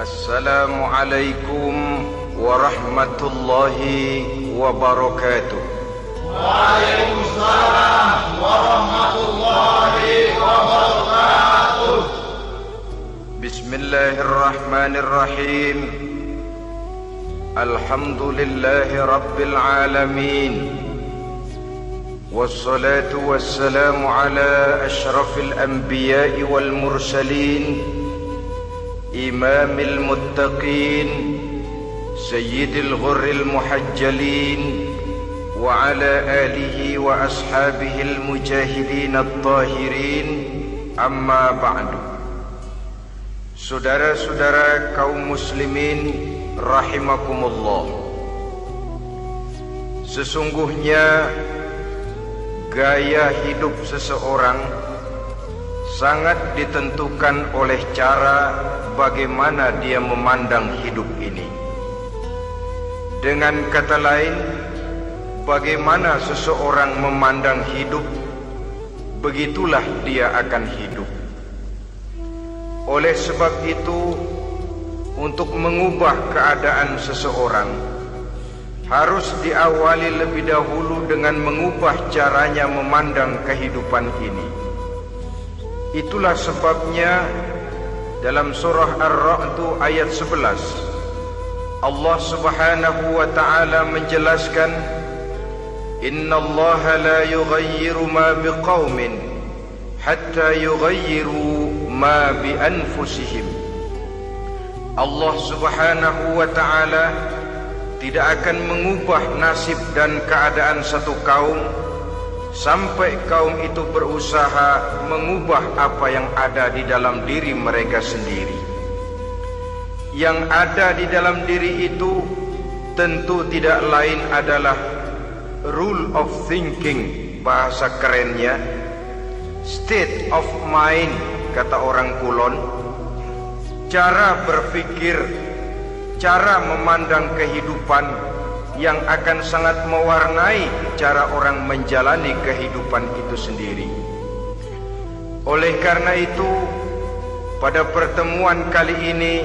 Assalamualaikum warahmatullahi wabarakatuh. Waalaikumsalam warahmatullahi wabarakatuh. Bismillahirrahmanirrahim. Alhamdulillahi rabbil alamin. Wassalatu wassalamu ala ashrafil anbiya'i wal mursalin, imamil muttaqin, sayyidil ghurril muhajjalin, wa ala alihi wa ashabihil mujahidin at-tahirin. Amma ba'du. Saudara-saudara kaum muslimin rahimakumullah, sesungguhnya gaya hidup seseorang sangat ditentukan oleh cara bagaimana dia memandang hidup ini. Dengan kata lain, bagaimana seseorang memandang hidup, begitulah dia akan hidup. Oleh sebab itu, untuk mengubah keadaan seseorang harus diawali lebih dahulu dengan mengubah caranya memandang kehidupan ini. Itulah sebabnya dalam surah Ar-Ra'd ayat 11 Allah Subhanahu wa ta'ala menjelaskan, Innallaha la yughayyiru ma biqaumin hatta yughayyiru ma bi anfusihim. Allah Subhanahu wa ta'ala tidak akan mengubah nasib dan keadaan satu kaum sampai kaum itu berusaha mengubah apa yang ada di dalam diri mereka sendiri. Yang ada di dalam diri itu tentu tidak lain adalah rule of thinking, bahasa kerennya state of mind, kata orang Kulon. Cara berpikir, cara memandang kehidupan yang akan sangat mewarnai cara orang menjalani kehidupan itu sendiri. Oleh karena itu, pada pertemuan kali ini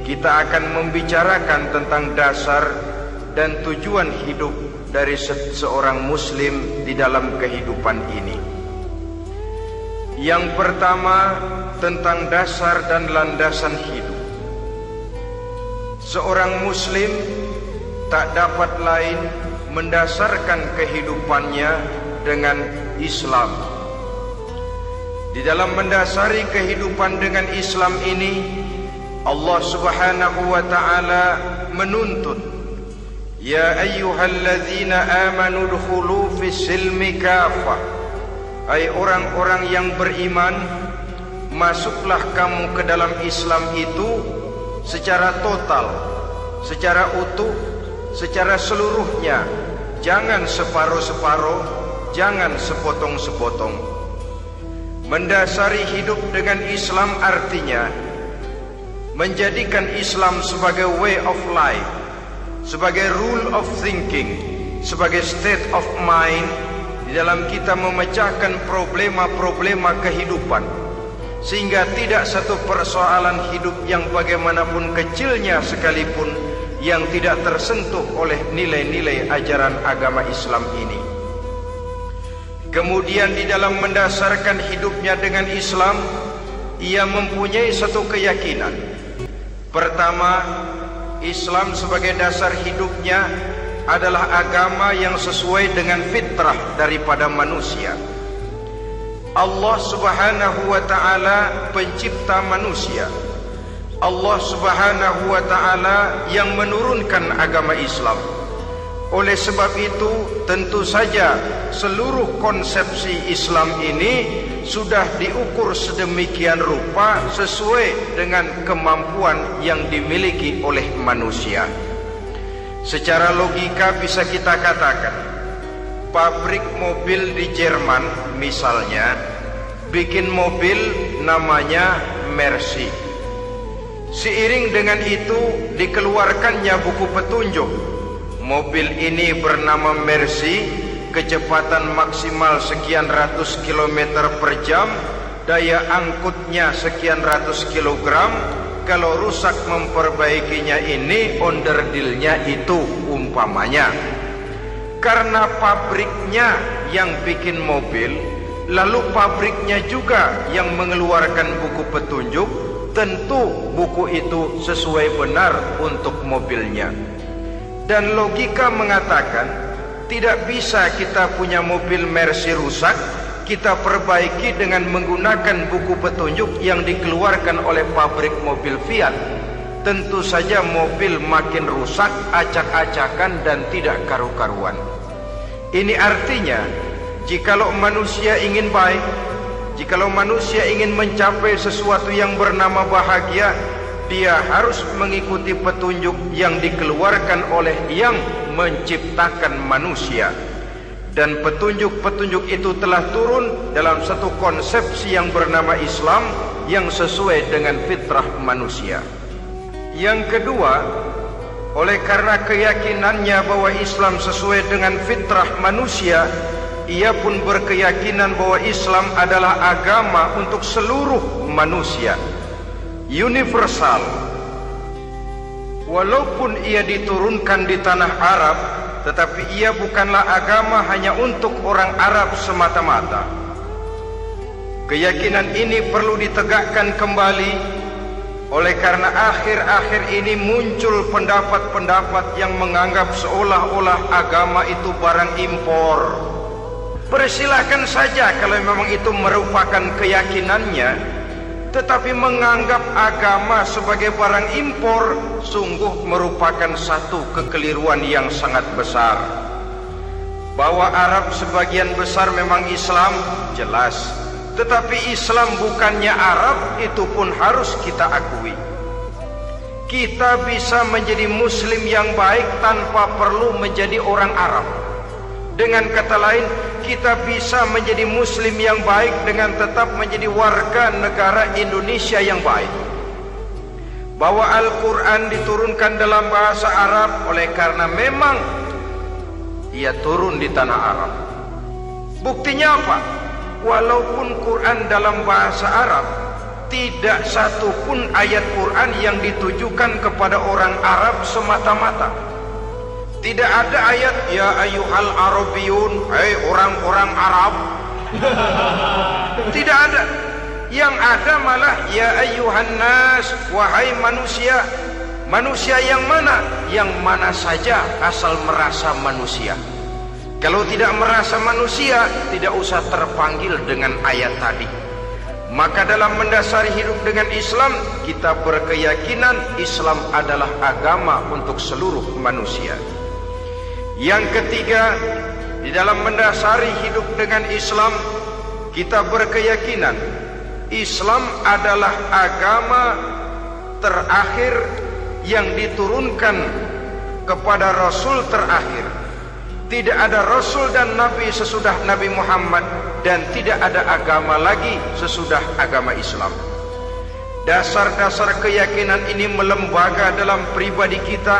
kita akan membicarakan tentang dasar dan tujuan hidup dari seorang muslim di dalam kehidupan ini. Yang pertama, tentang dasar dan landasan hidup. Seorang muslim tak dapat lain mendasarkan kehidupannya dengan Islam. Di dalam mendasari kehidupan dengan Islam ini, Allah Subhanahu wa ta'ala menuntut, Ya ayyuhalladzina amanu dkhulu fis silmi kafah. Hai orang-orang yang beriman, masuklah kamu ke dalam Islam itu secara total, secara utuh, secara seluruhnya. Jangan separuh-separuh, jangan sepotong-sepotong. Mendasari hidup dengan Islam artinya menjadikan Islam sebagai way of life, sebagai rule of thinking, sebagai state of mind di dalam kita memecahkan problema-problema kehidupan, sehingga tidak satu persoalan hidup yang bagaimanapun kecilnya sekalipun yang tidak tersentuh oleh nilai-nilai ajaran agama Islam ini. Kemudian di dalam mendasarkan hidupnya dengan Islam, ia mempunyai satu keyakinan. Pertama, Islam sebagai dasar hidupnya adalah agama yang sesuai dengan fitrah daripada manusia. Allah Subhanahu wa ta'ala pencipta manusia. Allah Subhanahu wa ta'ala yang menurunkan agama Islam. Oleh sebab itu, tentu saja seluruh konsepsi Islam ini sudah diukur sedemikian rupa sesuai dengan kemampuan yang dimiliki oleh manusia. Secara logika bisa kita katakan, pabrik mobil di Jerman misalnya bikin mobil namanya Mercy. Seiring dengan itu dikeluarkannya buku petunjuk. Mobil ini bernama Mercy, kecepatan maksimal sekian ratus kilometer per jam, daya angkutnya sekian ratus kilogram, kalau rusak memperbaikinya ini onderdilnya itu umpamanya. Karena pabriknya yang bikin mobil, lalu pabriknya juga yang mengeluarkan buku petunjuk, tentu buku itu sesuai benar untuk mobilnya. Dan logika mengatakan tidak bisa kita punya mobil Mercy rusak, kita perbaiki dengan menggunakan buku petunjuk yang dikeluarkan oleh pabrik mobil Fiat. Tentu saja mobil makin rusak, acak-acakan dan tidak karu-karuan. Ini artinya, jikalau manusia ingin baik, jikalau manusia ingin mencapai sesuatu yang bernama bahagia, dia harus mengikuti petunjuk yang dikeluarkan oleh yang menciptakan manusia. Dan petunjuk-petunjuk itu telah turun dalam satu konsepsi yang bernama Islam yang sesuai dengan fitrah manusia. Yang kedua, oleh karena keyakinannya bahwa Islam sesuai dengan fitrah manusia, ia pun berkeyakinan bahwa Islam adalah agama untuk seluruh manusia, universal. Walaupun ia diturunkan di tanah Arab, tetapi ia bukanlah agama hanya untuk orang Arab semata-mata. Keyakinan ini perlu ditegakkan kembali, oleh karena akhir-akhir ini muncul pendapat-pendapat yang menganggap seolah-olah agama itu barang impor. Persilahkan saja kalau memang itu merupakan keyakinannya, tetapi menganggap agama sebagai barang impor sungguh merupakan satu kekeliruan yang sangat besar. Bahwa Arab sebagian besar memang Islam, jelas. Tetapi Islam bukannya Arab, itu pun harus kita akui. Kita bisa menjadi Muslim yang baik tanpa perlu menjadi orang Arab. Dengan kata lain, kita bisa menjadi Muslim yang baik dengan tetap menjadi warga negara Indonesia yang baik. Bahwa Al-Quran diturunkan dalam bahasa Arab oleh karena memang ia turun di tanah Arab. Buktinya apa? Walaupun Quran dalam bahasa Arab, tidak satu pun ayat Quran yang ditujukan kepada orang Arab semata-mata. Tidak ada ayat ya ayyuhal arabiyun, hai orang-orang Arab. Tidak ada. Yang ada malah ya ayyuhan nas, wahai manusia. Manusia yang mana? Yang mana saja asal merasa manusia. Kalau tidak merasa manusia, tidak usah terpanggil dengan ayat tadi. Maka dalam mendasari hidup dengan Islam, kita berkeyakinan Islam adalah agama untuk seluruh manusia. Yang ketiga, di dalam mendasari hidup dengan Islam, kita berkeyakinan Islam adalah agama terakhir yang diturunkan kepada Rasul terakhir. Tidak ada Rasul dan Nabi sesudah Nabi Muhammad, dan tidak ada agama lagi sesudah agama Islam. Dasar-dasar keyakinan ini melembaga dalam pribadi kita,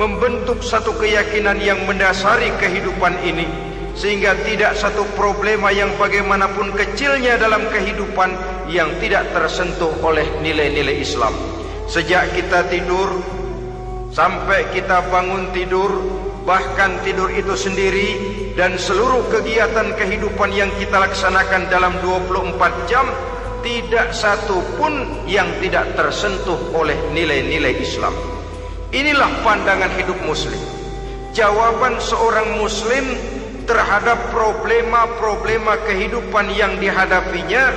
membentuk satu keyakinan yang mendasari kehidupan ini, sehingga tidak satu problema yang bagaimanapun kecilnya dalam kehidupan yang tidak tersentuh oleh nilai-nilai Islam. Sejak kita tidur sampai kita bangun tidur, bahkan tidur itu sendiri, dan seluruh kegiatan kehidupan yang kita laksanakan dalam 24 jam, tidak satu pun yang tidak tersentuh oleh nilai-nilai Islam. Inilah pandangan hidup Muslim. Jawaban seorang Muslim terhadap problema-problema kehidupan yang dihadapinya,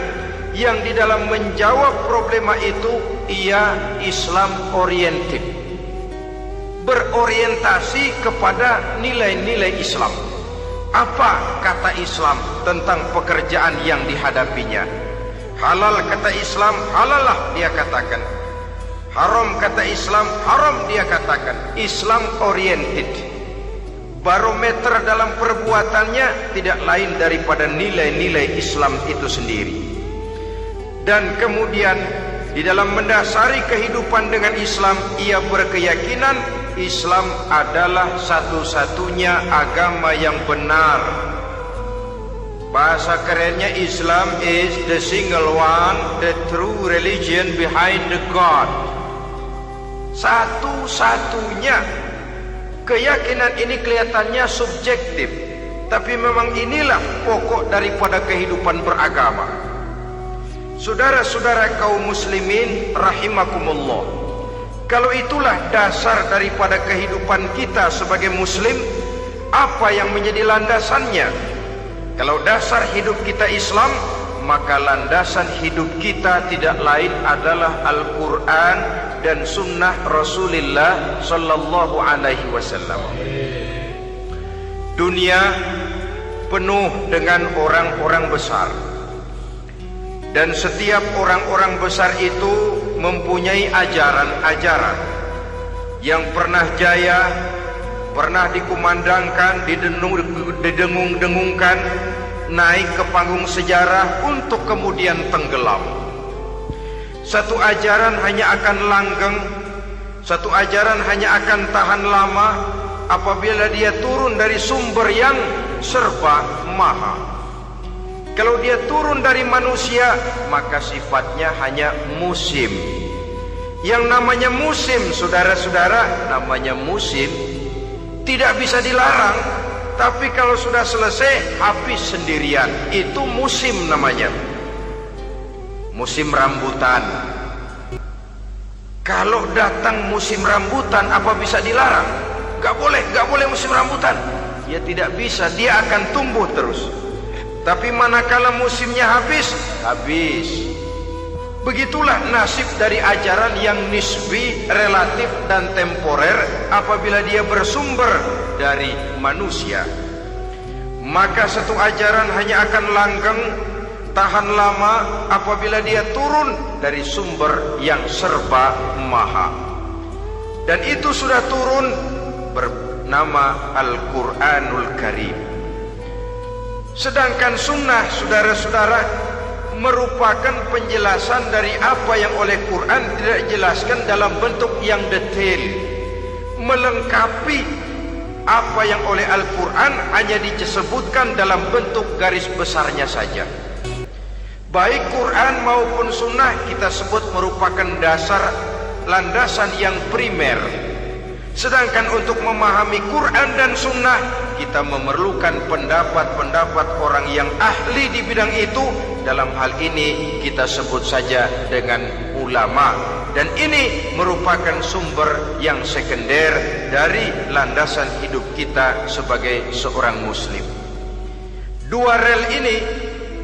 yang di dalam menjawab problema itu ia Islam oriented, berorientasi kepada nilai-nilai Islam. Apa kata Islam tentang pekerjaan yang dihadapinya? Halal kata Islam, halallah dia katakan. Haram kata Islam, haram dia katakan. Islam oriented. Barometer dalam perbuatannya tidak lain daripada nilai-nilai Islam itu sendiri. Dan kemudian di dalam mendasari kehidupan dengan Islam, ia berkeyakinan Islam adalah satu-satunya agama yang benar. Bahasa kerennya, Islam is the single one, the true religion behind the God. Satu-satunya. Keyakinan ini kelihatannya subjektif, tapi memang inilah pokok daripada kehidupan beragama. Saudara-saudara kaum muslimin rahimakumullah, kalau itulah dasar daripada kehidupan kita sebagai muslim, apa yang menjadi landasannya? Kalau dasar hidup kita Islam, maka landasan hidup kita tidak lain adalah Al-Quran dan Sunnah Rasulullah Sallallahu Alaihi Wasallam. Dunia penuh dengan orang-orang besar, dan setiap orang-orang besar itu mempunyai ajaran-ajaran yang pernah jaya, pernah dikumandangkan, didengung-dengungkan, naik ke panggung sejarah untuk kemudian tenggelam. Satu ajaran hanya akan langgeng, satu ajaran hanya akan tahan lama apabila dia turun dari sumber yang serba maha. Kalau dia turun dari manusia, maka sifatnya hanya musim. Yang namanya musim, saudara-saudara, namanya musim tidak bisa dilarang, tapi kalau sudah selesai habis sendirian. Itu musim namanya. Musim rambutan. Kalau datang musim rambutan, apa bisa dilarang? Gak boleh musim rambutan. Ya tidak bisa, dia akan tumbuh terus. Tapi manakala musimnya habis. Begitulah nasib dari ajaran yang nisbi, relatif dan temporer apabila dia bersumber dari manusia. Maka satu ajaran hanya akan langgeng, tahan lama apabila dia turun dari sumber yang serba maha. Dan itu sudah turun bernama Al-Quranul Karim. Sedangkan sunnah, saudara-saudara, merupakan penjelasan dari apa yang oleh Quran tidak dijelaskan dalam bentuk yang detail, melengkapi apa yang oleh Al-Quran hanya disebutkan dalam bentuk garis besarnya saja. Baik Quran maupun sunnah kita sebut merupakan dasar, landasan yang primer. Sedangkan untuk memahami Quran dan sunnah, kita memerlukan pendapat-pendapat orang yang ahli di bidang itu. Dalam hal ini kita sebut saja dengan ulama. Dan ini merupakan sumber yang sekunder dari landasan hidup kita sebagai seorang muslim. Dua rel ini,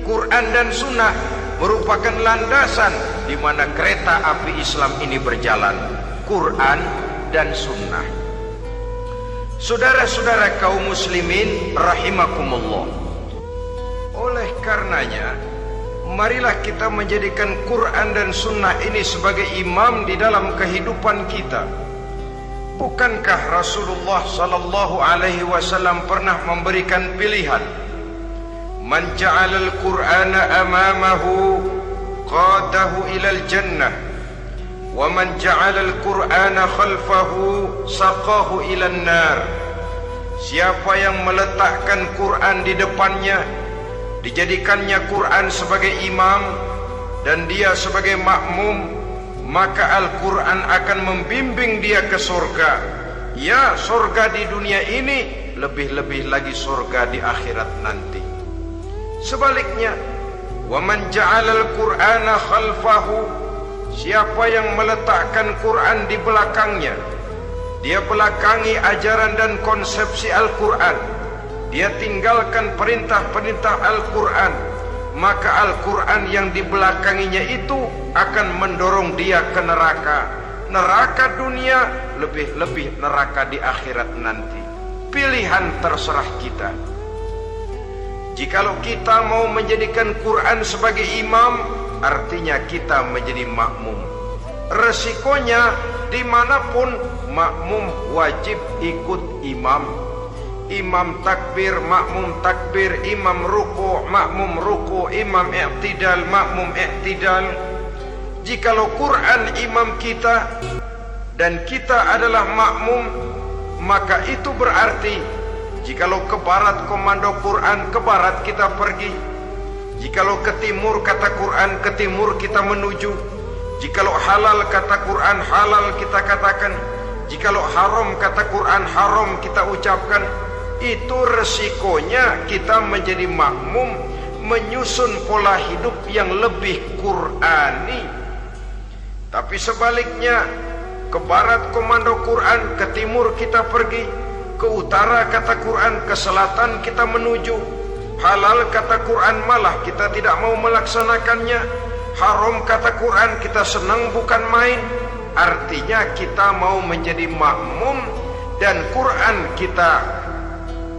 Quran dan sunnah, merupakan landasan di mana kereta api Islam ini berjalan. Quran dan sunnah. Saudara-saudara kaum muslimin rahimakumullah, oleh karenanya marilah kita menjadikan Quran dan sunnah ini sebagai imam di dalam kehidupan kita. Bukankah Rasulullah sallallahu alaihi wasallam pernah memberikan pilihan, man ja'alal Qur'ana amamahu qadahu ilal jannah wa man ja'alal Qur'ana khalfahu saqahu ilan nar. Siapa yang meletakkan Quran di depannya, dijadikannya Quran sebagai imam dan dia sebagai makmum, maka Al-Quran akan membimbing dia ke surga. Ya, surga di dunia ini, lebih-lebih lagi surga di akhirat nanti. Sebaliknya, وَمَنْ جَعَلَ الْقُرْآنَ خَلْفَهُ, siapa yang meletakkan Quran di belakangnya, dia belakangi ajaran dan konsepsi Al-Quran, dia tinggalkan perintah-perintah Al-Quran, maka Al-Quran yang dibelakanginya itu akan mendorong dia ke neraka. Neraka dunia, lebih-lebih neraka di akhirat nanti. Pilihan terserah kita. Jikalau kita mau menjadikan Quran sebagai imam, artinya kita menjadi makmum. Resikonya dimanapun, makmum wajib ikut imam. Imam takbir, makmum takbir, imam ruku, makmum ruku, imam i'tidal, makmum i'tidal. Jikalau Quran imam kita dan kita adalah makmum, maka itu berarti Jikalau ke barat komando Quran, ke barat kita pergi. Jikalau ke timur kata Quran, ke timur kita menuju. Jikalau halal kata Quran, halal kita katakan. Jikalau haram kata Quran, haram kita ucapkan. Itu resikonya kita menjadi makmum, menyusun pola hidup yang lebih Qurani. Tapi sebaliknya, ke barat komando Quran, ke timur kita pergi. Ke utara kata Quran, ke selatan kita menuju. Halal kata Quran, malah kita tidak mau melaksanakannya. Haram kata Quran, kita senang bukan main. Artinya kita mau menjadi makmum, dan Quran kita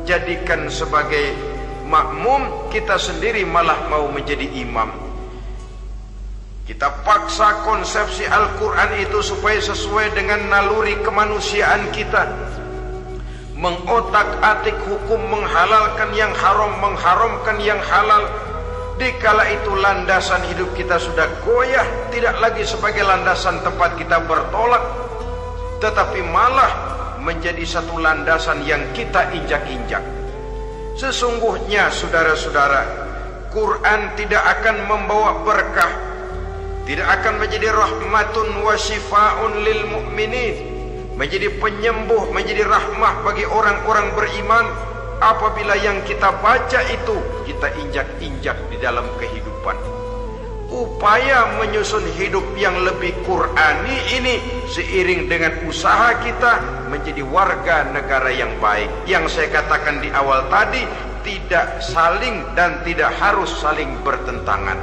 jadikan sebagai makmum, kita sendiri malah mau menjadi imam. Kita paksa konsepsi Al-Quran itu supaya sesuai dengan naluri kemanusiaan kita. Mengotak-atik hukum, menghalalkan yang haram, mengharamkan yang halal. Dikala itu landasan hidup kita sudah goyah, tidak lagi sebagai landasan tempat kita bertolak, tetapi malah menjadi satu landasan yang kita injak-injak. Sesungguhnya saudara-saudara, Quran tidak akan membawa berkah, tidak akan menjadi rahmatun wa syifaun lil mu'minin, menjadi penyembuh, menjadi rahmah bagi orang-orang beriman, apabila yang kita baca itu kita injak-injak di dalam kehidupan. Upaya menyusun hidup yang lebih Qurani ini seiring dengan usaha kita menjadi warga negara yang baik. Yang saya katakan di awal tadi, tidak saling dan tidak harus saling bertentangan.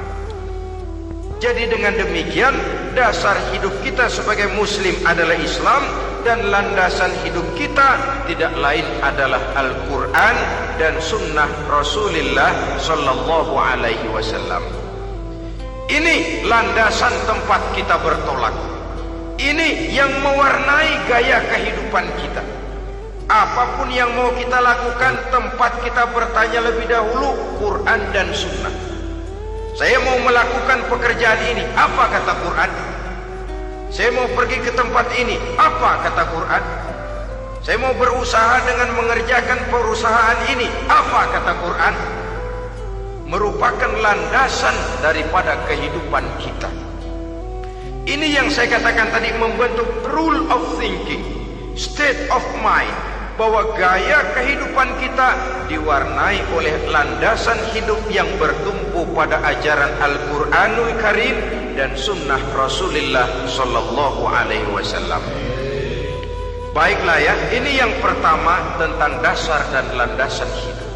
Jadi dengan demikian, dasar hidup kita sebagai muslim adalah Islam, dan landasan hidup kita tidak lain adalah Al-Quran dan sunnah Rasulullah Sallallahu Alaihi Wasallam. Ini landasan tempat kita bertolak. Ini yang mewarnai gaya kehidupan kita. Apapun yang mau kita lakukan, tempat kita bertanya lebih dahulu Quran dan sunnah. Saya mau melakukan pekerjaan ini, apa kata Quran? Saya mau pergi ke tempat ini, apa kata Quran? Saya mau berusaha dengan mengerjakan perusahaan ini, apa kata Quran? Merupakan landasan daripada kehidupan kita. Ini yang saya katakan tadi, membentuk rule of thinking, state of mind, bahwa gaya kehidupan kita diwarnai oleh landasan hidup yang bertumpu pada ajaran Al-Quranul Karim dan sunnah Rasulullah Sallallahu Alaihi Wasallam. Baiklah ya, ini yang pertama tentang dasar dan landasan hidup.